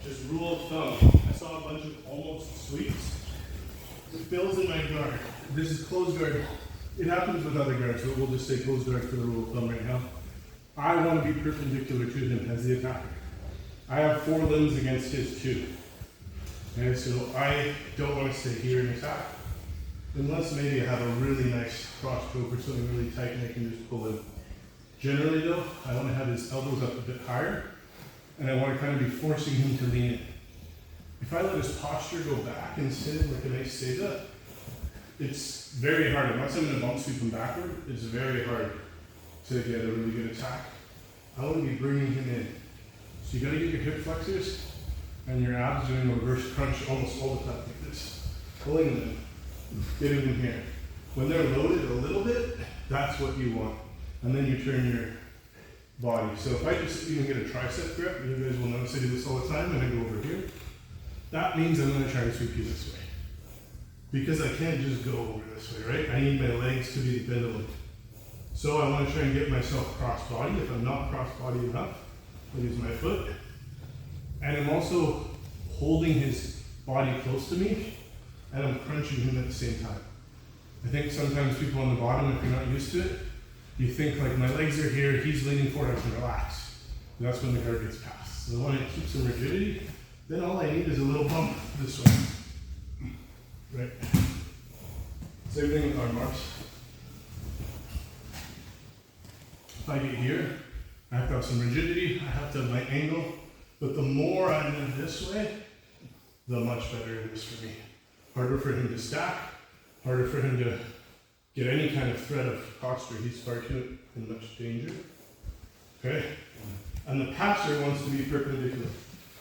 just rule of thumb. I saw a bunch of almost sweeps. It fills in my guard. This is closed guard. It happens with other guards, so we'll just say closed guard for the rule of thumb right now. I want to be perpendicular to him as the attacker. I have 4 limbs against his 2. And so I don't want to stay here and attack. Unless maybe I have a really nice cross choke or something really tight and I can just pull in. Generally though, I want to have his elbows up a bit higher and I want to kind of be forcing him to lean in. If I let his posture go back and sit in like a nice seiza, it's very hard. Unless I'm going to bump sweep him backward, it's very hard to get a really good attack. I want to be bringing him in. So you got to get your hip flexors and your abs doing a reverse crunch almost all the time like this. Pulling them in, getting them here. When they're loaded a little bit, that's what you want. And then you turn your body. So if I just even get a tricep grip, you guys will notice I do this all the time, and I go over here. That means I'm going to try to sweep you this way. Because I can't just go over this way, right? I need my legs to be bendable. So I want to try and get myself cross body. If I'm not cross body enough, I'll use my foot. And I'm also holding his body close to me, and I'm crunching him at the same time. I think sometimes people on the bottom, if you're not used to it, you think like my legs are here, he's leaning forward, I can relax. And that's when the guard gets passed. So when it keeps some rigidity, then all I need is a little bump this way. Right? Same thing with arm bars. If I get here, I have to have some rigidity, I have to have my angle, but the more I move this way, the much better it is for me. Harder for him to stack, harder for him to get any kind of threat of posture. He's far too in much danger. Okay? And the passer wants to be perpendicular.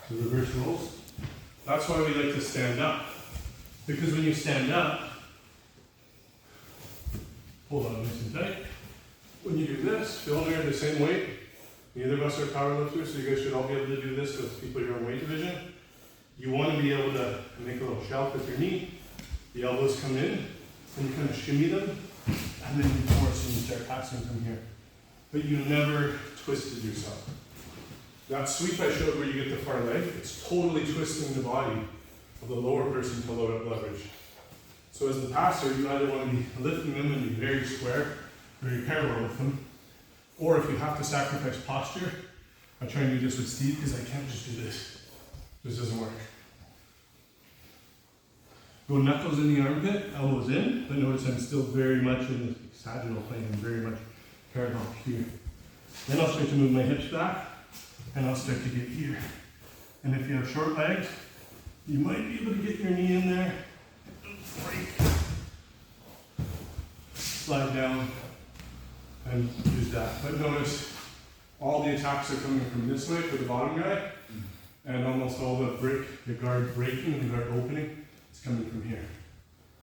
So reverse rolls. That's why we like to stand up. Because when you stand up, hold on nice and tight. When you do this, Phil and I are the same weight. Neither of us are powerlifters, so you guys should all be able to do this with people in your own weight division. You want to be able to make a little shelf with your knee. The elbows come in, and you kind of shimmy them, and then you force and you start passing from here. But you never twisted yourself. That sweep I showed where you get the far leg, it's totally twisting the body of the lower person to load up leverage. So as the passer, you either want to be lifting them and be very square, very parallel with them, or if you have to sacrifice posture, I try and do this with Steve because I can't just do this. This doesn't work. Go knuckles in the armpit, elbows in, but notice I'm still very much in the sagittal plane. I'm very much parallel here. Then I'll start to move my hips back, and I'll start to get here. And if you have short legs, you might be able to get your knee in there, break, slide down, and use that. But notice all the attacks are coming from this way for the bottom guy, and almost all the guard breaking, the guard opening, is coming from here.